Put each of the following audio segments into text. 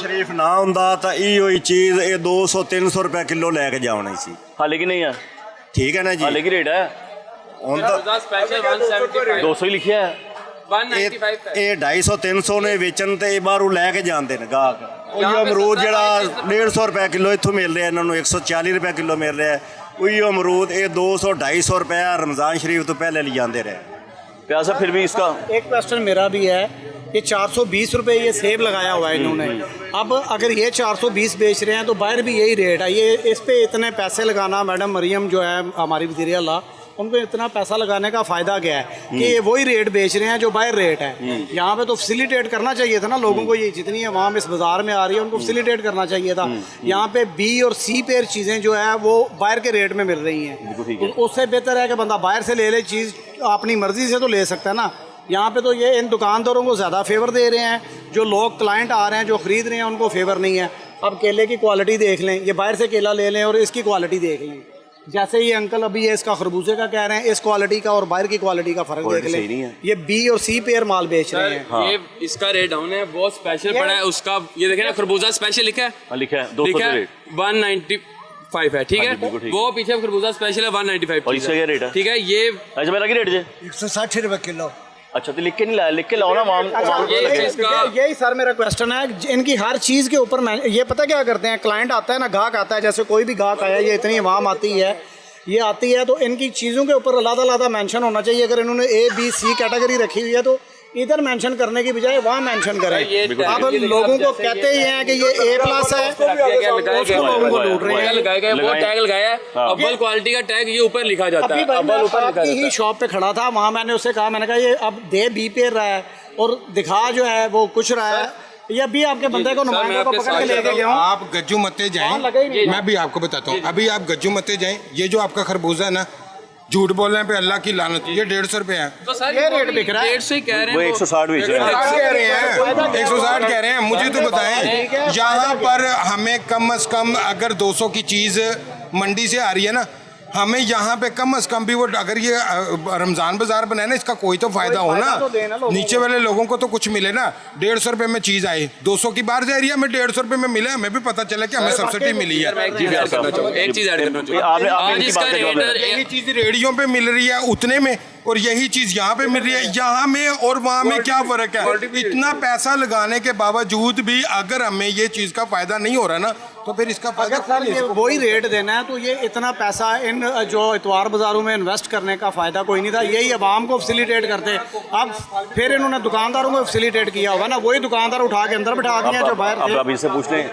शरीफ ना ਹੁੰਦਾ ਤਾਂ ਇਹੋ ਹੀ ਚੀਜ਼ ਇਹ 200-300 रुपए किलो ਲੈ ਕੇ ਜਾਣੀ ਸੀ। हाले की नहीं है, ठीक है ना जी। हाले की रेट है ਹੁਣ ਤਾਂ स्पेशल 175 200 ही लिखा है। 195 ਇਹ 250-300 ਨੇ ਵੇਚਣ ਤੇ ਇਹ ਬਾਹਰੋਂ ਲੈ ਕੇ ਜਾਂਦੇ ਨੇ ਗਾਹਕ। ਉਹੀ ਅਮਰੂਦ ਜਿਹੜਾ 150 रुपए किलो ਇੱਥੋਂ ਮਿਲ ਰਿਹਾ ਇਹਨਾਂ ਨੂੰ 140 रुपए किलो ਮਿਲ ਰਿਹਾ। ਉਹੀ ਅਮਰੂਦ ਇਹ 200-250 रुपए रमज़ान शरीफ तो पहले ले जाते रहे। प्यासा फिर भी इसका एक क्वेश्चन मेरा भी है, ये 420 रुपए ये सेब लगाया हुआ है इन्होंने। अब अगर ये 420 बेच रहे हैं तो बाहर भी यही रेट है, ये इस पे इतने पैसे लगाना, मैडम मरियम जो है हमारी वज़ीर आला, उनको इतना पैसा लगाने का फ़ायदा क्या है कि ये वही रेट बेच रहे हैं जो बाहर रेट है। यहाँ पे तो फैसिलिटेट करना चाहिए था ना लोगों को, ये जितनी अवाम इस बाज़ार में आ रही है उनको फैसिलिटेट करना चाहिए था। यहाँ पे बी और सी पेयर चीज़ें जो है वो बाहर के रेट में मिल रही हैं, उससे बेहतर है कि बंदा बाहर से ले ले चीज़, अपनी मर्ज़ी से तो ले सकता है ना। यहाँ पे तो ये इन दुकानदारों को ज़्यादा फेवर दे रहे हैं, जो लोग क्लाइंट आ रहे हैं जो ख़रीद रहे हैं उनको फेवर नहीं है। अब केले की क्वालिटी देख लें, ये बाहर से केला ले लें और इसकी क्वालिटी देख लें। जैसे ये अंकल अभी ये इसका खरबूजे का कह रहे हैं, इस क्वालिटी का और बाहर की क्वालिटी का फ़र्क देख लें। ये बी और सी पेयर माल बेच रहे हैं। ये इसका रेट डाउन है, वो स्पेशल पड़ा है उसका, ये देखें ना खरबूजा स्पेशल लिखा है, लिखा है 200 रेट 195 है, ठीक है। वो पीछे खरबूजा स्पेशल है 195, और इसका क्या रेट है? ठीक है। ये अच्छा मेरा की रेट जे 160 रुपए किलो। अच्छा तो लिख के नहीं लाया, लिख के लाओ ना माम। यही सर मेरा क्वेश्चन है, इनकी हर चीज़ के ऊपर मैं ये पता क्या करते हैं, क्लाइंट आता है ना, ग्राहक आता है, जैसे कोई भी ग्राहक आया, ये इतनी अवाम आती है, ये आती है, तो इनकी चीज़ों के ऊपर अलग-अलग मेंशन होना चाहिए। अगर इन्होंने ए बी सी कैटेगरी रखी हुई है तो इधर मेंशन करने की बजाय वहाँ मेंशन करें। अब लोगों को कहते ही हैं कि ये ए प्लस है, उसको लोगों को लूट रहे हैं। वो टैग लगाया है, अव्वल क्वालिटी का टैग ये ऊपर लिखा जाता है, अव्वल ऊपर लिखा ही शॉप पे खड़ा था, वहाँ मैंने उससे कहा, मैंने कहा ये अब दे बी पे रहा है और दिखा जो है वो कुछ रहा है, ये अभी आपके बंदे को नुमाइंदे को पकड़ के लेके गया हूँ। आप गज्जू मते जाएं, मैं भी आपको बताता हूँ, अभी आप गज्जू मते जाएं, ये जो आपका खरबूजा है ना, झूठ बोलने पे अल्लाह की लानत, ये 150 रुपए है। तो सर ये रेट बिक रहा है, 150 ही कह रहे हैं, वो 160 बेच रहे हैं। कह रहे हैं 160 कह रहे हैं, मुझे तो बताएं यहाँ पर हमें कम से कम अगर 200 की चीज़ मंडी से आ रही है ना, हमें यहाँ पे कम से कम भी वो, अगर ये रमज़ान बाजार बनाए ना, इसका कोई तो फायदा हो ना, नीचे वाले लोगों को तो कुछ मिले ना। 150 रुपए में चीज़ आई, 200 की बाहर जा रही है, हमें 150 रुपए में मिले, हमें भी पता चला कि हमें सब्सिडी मिली है। एक चीज़ ऐड करना चाहूँगा, आज इसका रेट यही चीज़ रेडियो पे मिल रही है उतने में, और यही चीज़ यहाँ पे मिल रही है, यहाँ में और वहाँ में क्या फ़र्क है? इतना पैसा लगाने के बावजूद भी अगर हमें ये चीज़ का फ़ायदा नहीं हो रहा ना, तो फिर इसका फायदा अगर सर ये वही रेट देना है तो ये इतना पैसा इन जो इतवार बाज़ारों में इन्वेस्ट करने का फ़ायदा कोई नहीं था, यही अवाम को फैसिलिटेट करते। अब फिर इन्होंने दुकानदारों को फैसिलिटेट किया होगा ना, वही दुकानदार उठा के अंदर बिठा दिया जो बाहर थे। अब इनसे पूछ लें,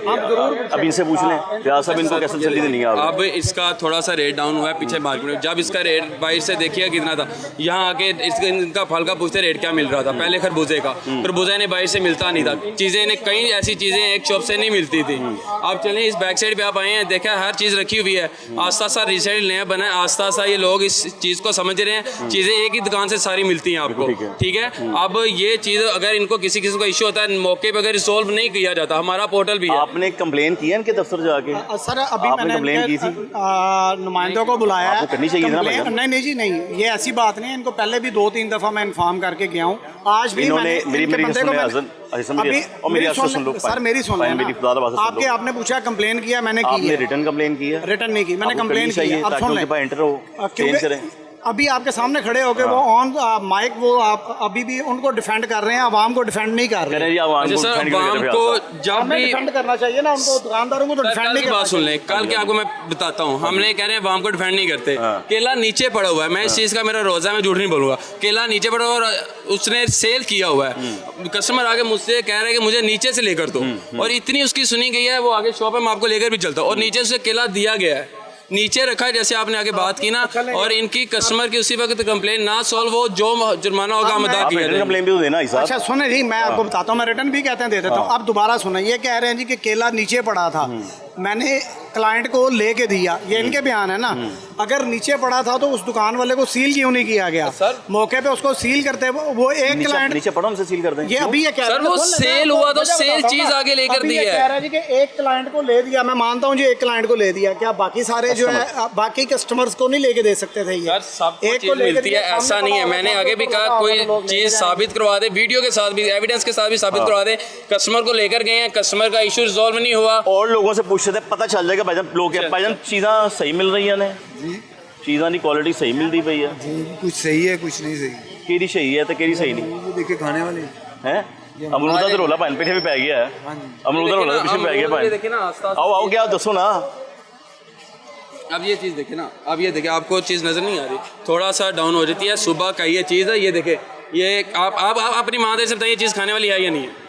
अब इनसे पूछ लें प्यासा इनको कैसे जल्दी देनी है। अब इसका थोड़ा सा रेट डाउन हुआ है पीछे मार्केट में, जब इसका रेट बाहर से देखिए कितना था, यहाँ आके इनका फल का पूछते रेट क्या मिल रहा था, पहले खरबूजे का, खरबूजा ने बाहर से मिलता नहीं था, चीज़ें ने कई ऐसी चीज़ें एक शॉप से नहीं मिलती थी। अब चलें इस बैक साइड पे आप आए हैं, देखा हर चीज़ रखी हुई है, आस्ता आस्ता रीसेल नया बना है, आस्ता आस्ता ये लोग इस चीज़ को समझ रहे हैं, चीज़ें एक ही दुकान से सारी मिलती हैं आपको, ठीक है। अब ये चीज़ अगर इनको किसी किसी को इशू होता है, मौके पर अगर रिसोल्व नहीं किया जाता, हमारा पोर्टल भी है। आपने कंप्लेन की है इनके दफ्तर जाके? सर अभी मैंने कंप्लेन की थी, नुमाइंदों को बुलाया है, करनी चाहिए ना? नहीं जी नहीं, ये ऐसी बात नहीं है, इनको पहले भी 2-3 दफ़ा मैं इन्फॉर्म करके गया हूँ। आज भी इन्होंने सर मेरी सुन आपके आपने पूछा कंप्लेन किया, मैंने की है, रिटर्न कंप्लेन की है? रिटर्न नहीं की, मैंने कंप्लेन की है। अब सुन लें, अभी आपके सामने खड़े होकर वो ऑन माइक वो आप अभी भी उनको डिफेंड कर रहे हैं, आवाम को डिफेंड नहीं कर रहे हैं। आवाम को जब भी डिफेंड करना चाहिए ना, उनको दुकानदारों को तो डिफेंड नहीं करना। बात सुन लें, कल के आपको मैं बताता हूँ, हमने कह रहे हैं आवाम को डिफेंड नहीं करते। केला नीचे पड़ा हुआ है, मैं इस चीज़ का मेरा रोज़ा में झूठ नहीं बोलूँगा, केला नीचे पड़ा हुआ और उसने सेल किया हुआ है, कस्टमर आगे मुझसे कह रहे हैं कि मुझे नीचे से लेकर दो, और इतनी उसकी सुनी गई है, वो आगे शॉप है मैं आपको लेकर भी चलता हूँ, और नीचे से केला दिया गया है, नीचे रखा है, जैसे आपने आगे बात की ना, और इनकी कस्टमर की उसी वक्त कंप्लेन ना सॉल्व हो, जो जुर्माना होगा हम अदा किया जाए। कंप्लेन भी तो देना। अच्छा सुने जी, मैं आपको बताता हूँ, मैं रिटर्न भी कहते हैं दे देता हूँ। अब दोबारा सुना, ये कह रहे हैं जी कि केला नीचे पड़ा था, मैंने क्लाइंट को लेके दिया, ये इनके बयान है ना। अगर नीचे पड़ा था तो उस दुकान वाले को सील क्यों नहीं किया गया? मौके पे उसको सील करते वो एक क्लाइंट नीचे पड़ा हमसे सील कर दें। ये अभी ये कह सर वो सेल हुआ तो सेल चीज आगे लेकर दी कह है। रहा है जी कि एक क्लाइंट को ले दिया, मैं मानता हूँ जी एक क्लाइंट को ले दिया, क्या बाकी सारे जो है बाकी कस्टमर्स को नहीं लेके दे सकते थे? ये सर सब एक चीज को लेके मिलती है, दिया, ऐसा सामने नहीं है। पड़ा मैंने होगा, आगे भी तो कहा लोग कोई लेके चीज आए। साबित करवा दे, वीडियो के साथ भी, एविडेंस के साथ भी साबित करवा दे। कस्टमर को लेकर गए हैं, कस्टमर का इशू रिजॉल्व नहीं हुआ। और लोगों से पूछते थे, पता चल जाएगा भाईजान लोग क्या भाईजान चीज़ां सही मिल रही ने चीज़ां की क्वालिटी सही मिलती पई है। कुछ सही है कुछ नहीं सही। केड़ी सही है तो केड़ी सही नहीं वो देखिए खाने वाले है। अमरूदा तो रोला भाई पीछे भी पै गया है। अमरूदा रोला तो पीछे पै गया भाई। देखिए ना आस्ता आओ आओ क्या दसो ना। अब ये चीज़ देखिए ना, अब ये देखिए, आपको चीज़ नज़र नहीं आ रही, थोड़ा सा डाउन हो जाती है। सुबह का ये चीज़ है, ये देखिए, ये आप अपनी माँ से बताइए चीज़ खाने वाली है या नहीं है?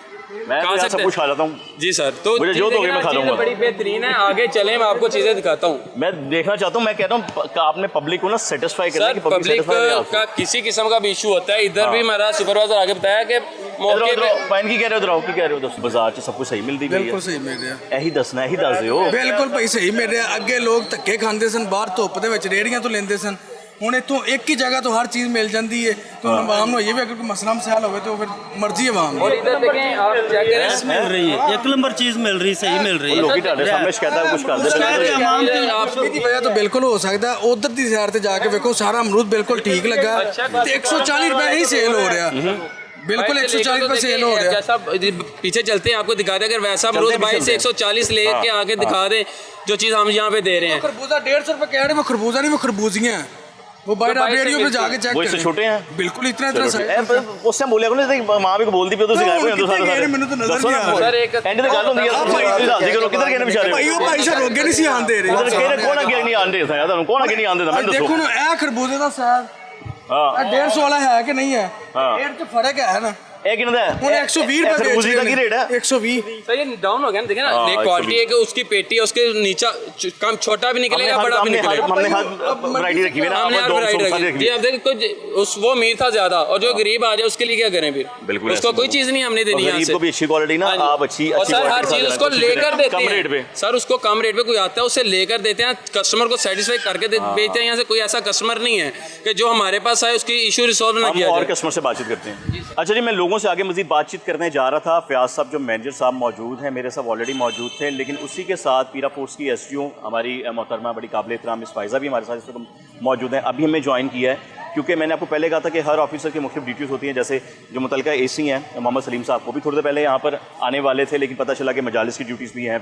मैं खा तो सकते सब कुछ खा लेता हूँ। जी सर, तो मुझे जो चीज़ दोगे मैं खा चीज़ लूंगा। बड़ी बेहतरीन है। आगे चले, मैं आपको चीज़ें दिखाता हूँ। मैं देखना चाहता हूँ। मैं कह रहा हूँ आपने पब्लिक को ना सेटिस्फाई करना है सर कि पब्लिक पब्लिक satisfied है का किसी किस्म का भी इशू होता है। इधर भी हमारा सुपरवाइजर आगे बताया कि मौके पे पाइन की कह रहे हो उधर आओ की कह रहे हो दस बाजार च सब कुछ सही मिलती पई बिल्कुल है। सही मिल ਰਿਹਾ ਇਹੀ ਦੱਸਣਾ ਇਹੀ ਦੱਸ ਦਿਓ। ਬਿਲਕੁਲ ਭਾਈ ਸਹੀ ਮਿਲ ਰਿਹਾ। ਅੱਗੇ ਲੋਕ ਧੱਕੇ ਖਾਂਦੇ ਸਨ, ਬਾਹਰ ਧੁੱਪ ਦੇ ਵਿੱਚ ਰੇੜੀਆਂ ਤੋਂ ਲੈਂਦੇ ਸਨ। ਹੁਣ ਇੱਥੋਂ ਇੱਕ ਹੀ ਜਗ੍ਹਾ ਤੋਂ ਹਰ ਚੀਜ਼ ਮਿਲ ਜਾਂਦੀ ਹੈ। ਤਾਂ ਹੁਣ ਆਵਾਮ ਨੂੰ ਇਹ ਵੀ ਅਗਰ ਕੋਈ ਮਸਲਾ ਮਸਾਇਲ ਹੋਵੇ ਤਾਂ ਫਿਰ ਮਰਜ਼ੀ ਆਵਾਮ ਦੀ। और इधर देखें, आप चेक करें, मिल रही है, एक नंबर चीज मिल रही, सही मिल रही है। ਲੋਕੀ ਤੁਹਾਡੇ ਸਾਹਮਣੇ ਸ਼ਿਕਾਇਤਾਂ ਕੁਝ ਕਰਦੇ ਪਏ। ਮੌਸਮੀ ਦੀ ਵਜ੍ਹਾ ਤੋਂ ਬਿਲਕੁਲ ਹੋ ਸਕਦਾ। ਉਧਰ ਦੀ ਸਾਈਡ ਤੇ ਜਾ ਕੇ ਵੇਖੋ, ਸਾਰਾ ਅਮਰੂਦ ਬਿਲਕੁਲ ਠੀਕ ਲੱਗਾ ਤੇ 140 ਰੁਪਏ ਹੀ ਸੇਲ ਹੋ ਰਿਹਾ। बिल्कुल 140 रुपए सेल हो रहा है। जैसा पीछे चलते हैं, आपको दिखा दे। अगर वैसा अमरूद भाई से 140 ले के आके दिखा दे जो चीज़ हम यहाँ पे दे रहे हैं। खरबूजा 150 रुपए कह रहे हैं, वो खरबूजा नहीं, वो खरबूजियाँ हैं। वो बाहर आप रेडियो पे जाके चेक वो इससे करें। छोटे हैं? बिल्कुल इतना इतना सा ਉਸ ਟਾਈਮ ਬੋਲਿਆ ਕੋਨੇ ਮਾਂ ਵੀ ਬੋਲਦੀ ਪਈ ਤੁਸੀਂ ਗਾਇਬ ਹੋ ਜਾਂਦੇ ਸਾਰੇ। ਮੈਨੂੰ ਤਾਂ ਨਜ਼ਰ ਨਹੀਂ ਆ सर एक ਐਂਡ ਤੇ ਗੱਲ ਹੁੰਦੀ ਹੈ ਤੁਸੀਂ ਦੱਸੀ ਕਰੋ ਕਿੱਧਰ ਗਏ ਨੇ ਵਿਚਾਰੇ। ਭਾਈ ਉਹ ਭਾਈ ਸਾਹਿਬ ਅੱਗੇ ਨਹੀਂ ਸੀ ਆਂਦੇ ਰਹੇ। ਉਧਰ ਕਿਹਨੇ ਕੋਣ ਅੱਗੇ ਨਹੀਂ ਆਂਦੇ ਸਾਂ ਤੁਹਾਨੂੰ ਕੌਣ ਅੱਗੇ ਨਹੀਂ ਆਂਦੇ ਤਾਂ ਮੈਨੂੰ ਦੇਖੋ ਦੱਸੋ। ਨਾ ਇਹ ਖਰਬੂਜੇ ਦਾ ਸਾਗ ਹਾਂ 150 ਵਾਲਾ ਹੈ ਕਿ ਨਹੀਂ ਹੈ? ਹਾਂ। ਇਹ ਚ ਫਰਕ ਹੈ ਨਾ। ਇਹ ਕਿੰਨਾ ਦਾ ਹੁਣ 120 ਰੁਪਏ ਖਰਬੂजे ਦਾ ਕੀ ਰੇਟ है? 120। सर ये डाउन हो गया ना, देखिए ना, ये क्वालिटी है कि उसकी पेटी है, उसके नीचे कम छोटा भी निकलेगा, बड़ा भी निकलेगा। हमने हर वैरायटी रखी है ना। हमने हर वैरायटी रखी जी। अब देखिए कुछ वो अमीर था ज्यादा, और जो गरीब आ जाए उसके लिए क्या करें फिर? बिल्कुल उसको कोई चीज नहीं हमने देनी यहाँ गरीब से। को भी अच्छी क्वालिटी ना हाँ जी। आप अच्छी और सर हर चीज उसको लेकर देते कम हैं रेट पे। सर उसको कम रेट पे कोई आता है उसे लेकर देते हैं, कस्टमर को सेटिस्फाई करके बेचते हैं। यहाँ से कोई ऐसा कस्टमर नहीं है कि जो हमारे पास आए उसकी इशू रिसॉल्व ना हम किया और जाए। कस्टमर से बातचीत करते हैं। अच्छा जी, मैं लोगों से आगे मजीद बातचीत करने जा रहा था। फयाज साहब जो मैनेजर साहब मौजूद हैं, मेरे साथ ऑलरेडी मौजूद थे, लेकिन उसी के साथ पीरा फोर्स की एसडीओ हमारी मोहतरमा बड़ी काबिल एहतराम मिस फायज़ा भी हमारे साथ इस वक्त मौजूद हैं। अभी हमें ज्वाइन किया है क्योंकि मैंने आपको पहले कहा था कि हर ऑफिसर की मुख्तलिफ ड्यूटीज़ होती हैं। जैसे जो मुतलका एसी हैं मोहम्मद सलीम साहब, वो भी थोड़ी देर पहले यहाँ पर आने वाले थे, लेकिन पता चला कि मजालिस की ड्यूटीज़ भी हैं,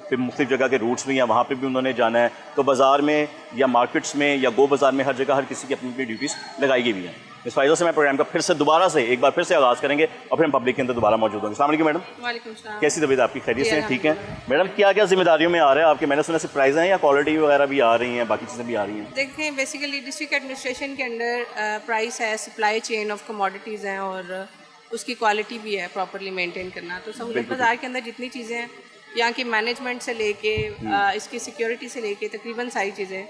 फिर मुख्तलिफ जगह के रूट्स भी हैं, वहाँ पर भी उन्होंने जाना है। तो बाज़ार में या मार्केट्स में या गो बाज़ार में हर जगह हर किसी की अपनी अपनी ड्यूटीज़ लगाई गई भी हैं। इस फायदा से मैं प्रोग्राम का फिर से दोबारा से एक बार फिर से आगाज़ करेंगे और फिर हम पब्लिक के अंदर दोबारा मौजूद होंगे। अस्सलाम वालेकुम मैडम। वालेकुम सलाम। कैसी तबीयत आपकी? खैरियत से हैं? ठीक है मैडम। क्या क्या जिम्मेदारियों में आ रहा है आपके? मैंने सुना सरप्राइज हैं या क्वालिटी वगैरह भी आ रही हैं, बाकी चीज़ें भी आ रही हैं? देखें, बेसिकली डिस्ट्रिक्ट एडमिनिस्ट्रेशन के अंडर प्राइस है, सप्लाई चेन ऑफ कमोडिटीज़ हैं और उसकी क्वालिटी भी है प्रॉपरली मेंटेन करना। तो सहूलत बाज़ार के अंदर जितनी चीज़ें हैं, यहाँ की मैनेजमेंट से लेके इसकी सिक्योरिटी से लेके तकरीबन सारी चीज़ें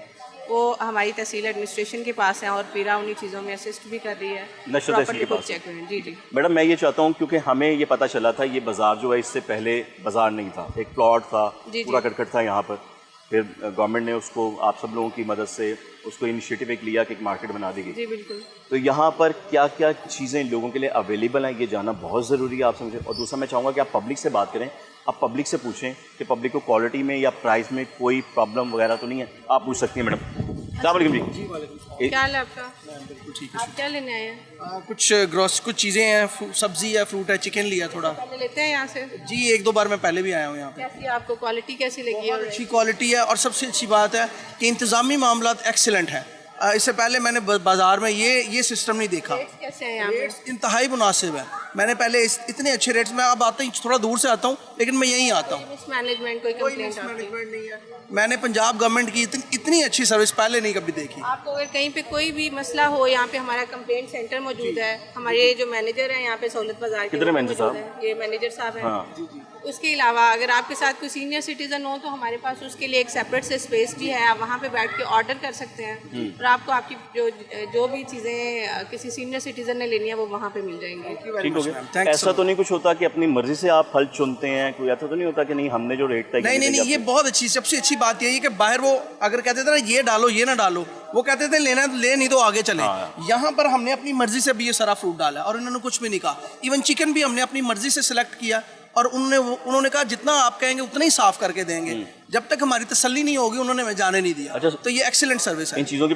वो हमारी तहसील एडमिनिस्ट्रेशन के पास हैं, और पीरा उन्हीं चीज़ों में असिस्ट भी कर रही है। नशर तहसील के पास। चेक करें जी जी मैडम मैं ये चाहता हूँ, क्योंकि हमें ये पता चला था ये बाज़ार जो है इससे पहले बाज़ार नहीं था, एक प्लॉट था, जी, पूरा जी। कटकट था यहाँ पर। फिर गवर्नमेंट ने उसको आप सब लोगों की मदद से उसको इनिशिएटिव एक लिया कि एक मार्केट बना दी गई। जी बिल्कुल। तो यहाँ पर क्या क्या चीज़ें लोगों के लिए अवेलेबल हैं ये जानना बहुत ज़रूरी है आप समझे। और दूसरा मैं चाहूँगा कि आप पब्लिक से बात करें, आप पब्लिक से पूछें कि पब्लिक को क्वालिटी में या प्राइस में कोई प्रॉब्लम वगैरह तो नहीं है, आप पूछ सकती हैं मैडम। सलाम जी। क्या हाल है आपका? आप क्या लेने आए हैं? कुछ ग्रोस कुछ चीज़ें हैं, सब्जी है, फ्रूट है, चिकन लिया थोड़ा। पहले लेते हैं यहाँ से। जी एक दो बार मैं पहले भी आया हूँ यहाँ पे। कैसी आपको क्वालिटी कैसी लगी? और अच्छी क्वालिटी है और सबसे अच्छी बात है कि इंतज़ामी मामलात एक्सीलेंट है। इससे पहले मैंने बाज़ार में ये सिस्टम नहीं देखा। रेट्स कैसे हैं यहाँ पे? रेट्स इंतहाई मुनासिब है। मैंने पहले इतने अच्छे रेट्स में अब आता हूँ, थोड़ा दूर से आता हूँ, लेकिन मैं यहीं आता हूँ। मैनेजमेंट कोई कंप्लेंट आपकी? मैनेजमेंट नहीं है। मैंने पंजाब गवर्नमेंट की इतनी अच्छी सर्विस पहले नहीं कभी देखी। आपको अगर कहीं पे कोई भी मसला हो, यहाँ पे हमारा कंप्लेंट सेंटर मौजूद है। हमारे जो मैनेजर हैं यहाँ पे सहूलत बाजार के, कितने मैनेजर मौजूद साहब? हैं। ये मैनेजर साहब हैं। हाँ। उसके अलावा अगर आपके साथ कोई सीनियर सिटीजन हो तो हमारे पास उसके लिए एक सेपरेट से स्पेस भी है, आप वहाँ पे बैठ के ऑर्डर कर सकते हैं और आपको आपकी जो भी चीज़ें किसी सीनियर सिटीजन ने लेनी है वो वहाँ पे मिल जाएंगी। ठीक हो गया। ऐसा तो नहीं कुछ होता कि अपनी मर्जी से आप फल चुनते हैं, कोई ऐसा तो नहीं होता कि नहीं हमने जो रेट तय किया नहीं, ये बहुत अच्छी, सबसे अच्छी बात यही है कि बाहर वो अगर कहते थे ना ये डालो ये ना डालो, वो कहते थे लेना तो ले, नहीं तो आगे चले। यहाँ पर हमने अपनी मर्जी से भी ये सारा फ्रूट डाला और इन्होंने कुछ भी नहीं कहा। इवन चिकन भी हमने अपनी मर्जी से सिलेक्ट किया और उन्होंने कहा जितना आप कहेंगे उतना ही साफ करके देंगे। जब तक हमारी तसल्ली नहीं होगी उन्होंने हमें जाने नहीं दिया। अच्छा, तो ये एक्सीलेंट सर्विस है। इन चीज़ों की